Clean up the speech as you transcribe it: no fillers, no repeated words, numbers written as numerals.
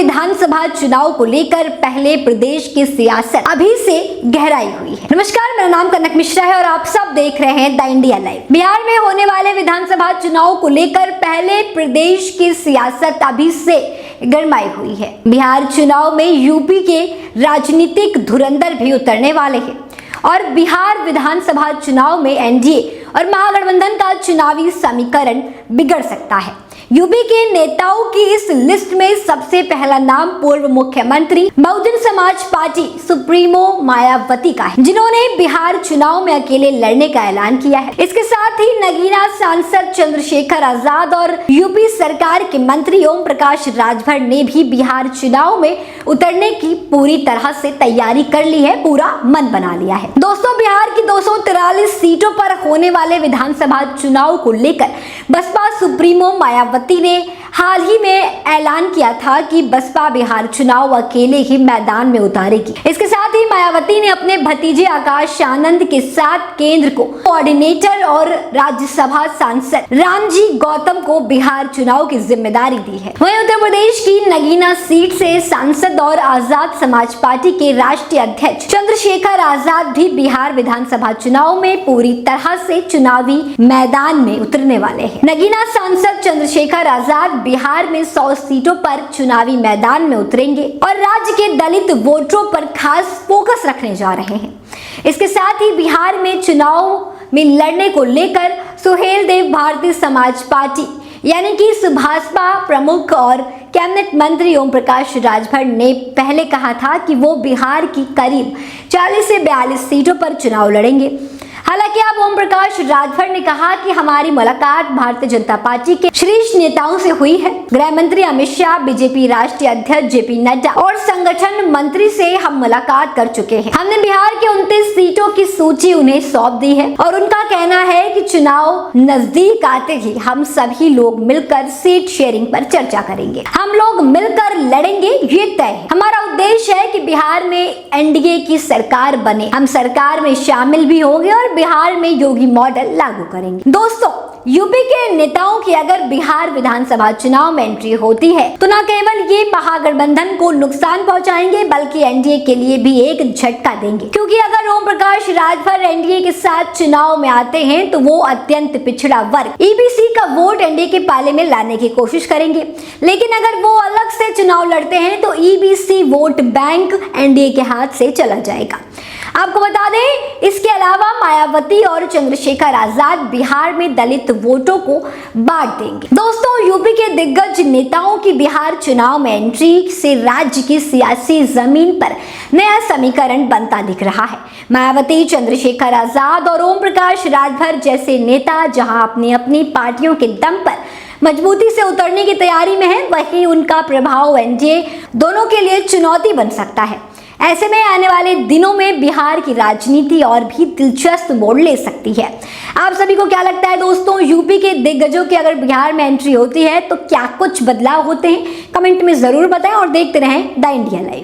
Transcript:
विधानसभा चुनाव को लेकर पहले प्रदेश की सियासत अभी से गहराई हुई है। नमस्कार, मेरा नाम कनक मिश्रा है और आप सब देख रहे हैं द इंडिया लाइव। बिहार में होने वाले विधानसभा चुनाव को लेकर पहले प्रदेश की सियासत अभी से गरमाई हुई है। बिहार चुनाव में यूपी के राजनीतिक धुरंधर भी उतरने वाले हैं और बिहार विधानसभा चुनाव में एनडीए और महागठबंधन का चुनावी समीकरण बिगड़ सकता है। यूपी के नेताओं की इस लिस्ट में सबसे पहला नाम पूर्व मुख्यमंत्री बहुजन समाज पार्टी सुप्रीमो मायावती का है, जिन्होंने बिहार चुनाव में अकेले लड़ने का ऐलान किया है। इसके साथ ही नगीना सांसद चंद्रशेखर आजाद और यूपी सरकार के मंत्री ओम प्रकाश राजभर ने भी बिहार चुनाव में उतरने की पूरी तरह से तैयारी कर ली है, पूरा मन बना लिया है। दोस्तों, बिहार की 243 सीटों पर होने वाले विधानसभा चुनाव को लेकर बसपा सुप्रीमो मायावती ने हाल ही में ऐलान किया था कि बसपा बिहार चुनाव अकेले ही मैदान में उतारेगी। इसके साथ ही मायावती ने अपने भतीजे आकाश आनंद के साथ केंद्र को कोऑर्डिनेटर और राज्यसभा सांसद रामजी गौतम को बिहार चुनाव की जिम्मेदारी दी है। वहीं उत्तर प्रदेश की नगीना सीट से सांसद और आजाद समाज पार्टी के राष्ट्रीय अध्यक्ष चंद्रशेखर आजाद भी बिहार विधानसभा चुनाव में पूरी तरह से चुनावी मैदान में उतरने वाले हैं। नगीना सांसद चंद्रशेखर आजाद बिहार में 100 सीटों पर चुनावी मैदान में उतरेंगे और राज्य के दलित वोटरों पर खास फोकस रखने जा रहे हैं। इसके साथ ही बिहार में चुनाव में लड़ने को लेकर सुहेल देव भारतीय समाज पार्टी यानी कि भाजपा प्रमुख और कैबिनेट मंत्री ओम प्रकाश राजभर ने पहले कहा था कि वो बिहार की करीब 40 से 42 सीटों पर चुनाव लड़ेंगे। हालांकि अब ओम प्रकाश राजभर ने कहा कि हमारी मुलाकात भारतीय जनता पार्टी के शीर्ष नेताओं से हुई है। गृह मंत्री अमित शाह, बीजेपी राष्ट्रीय अध्यक्ष जेपी नड्डा और संगठन मंत्री से हम मुलाकात कर चुके हैं। हमने बिहार के 29 सीटों की सूची उन्हें सौंप दी है और उनका कहना है कि चुनाव नजदीक आते ही हम सभी लोग मिलकर सीट शेयरिंग पर चर्चा करेंगे। हम लोग मिलकर लड़ेंगे, ये तय है। हमारा उद्देश्य है कि बिहार में एनडीए की सरकार बने। हम सरकार में शामिल भी होंगे और बिहार में योगी मॉडल लागू करेंगे। दोस्तों, यूपी के नेताओं की अगर बिहार विधानसभा चुनाव में एंट्री होती है तो न केवल ये महागठबंधन को नुकसान पहुंचाएंगे बल्कि एनडीए के लिए भी एक झटका देंगे, क्योंकि अगर ओम प्रकाश राजभर एनडीए के साथ चुनाव में आते हैं तो वो अत्यंत पिछड़ा वर्ग ईबीसी का वोट एनडीए के पाले में लाने की कोशिश करेंगे। लेकिन अगर वो अलग से चुनाव लड़ते हैं तो ईबीसी वोट बैंक एनडीए के हाथ से चला जाएगा। आपको बता दें, इसके अलावा मायावती और चंद्रशेखर आजाद बिहार में दलित वोटों को बांट देंगे। दोस्तों, यूपी के दिग्गज नेताओं की बिहार चुनाव में एंट्री से राज्य की सियासी जमीन पर नया समीकरण बनता दिख रहा है। मायावती, चंद्रशेखर आजाद और ओम प्रकाश राजभर जैसे नेता जहां अपनी अपनी पार्टियों के दम पर मजबूती से उतरने की तैयारी में है, वहीं उनका प्रभाव एनडीए दोनों के लिए चुनौती बन सकता है। ऐसे में आने वाले दिनों में बिहार की राजनीति और भी दिलचस्प मोड़ ले सकती है। आप सभी को क्या लगता है दोस्तों, यूपी के दिग्गजों की अगर बिहार में एंट्री होती है तो क्या कुछ बदलाव होते हैं? कमेंट में जरूर बताएं और देखते रहें द इंडिया लाइव।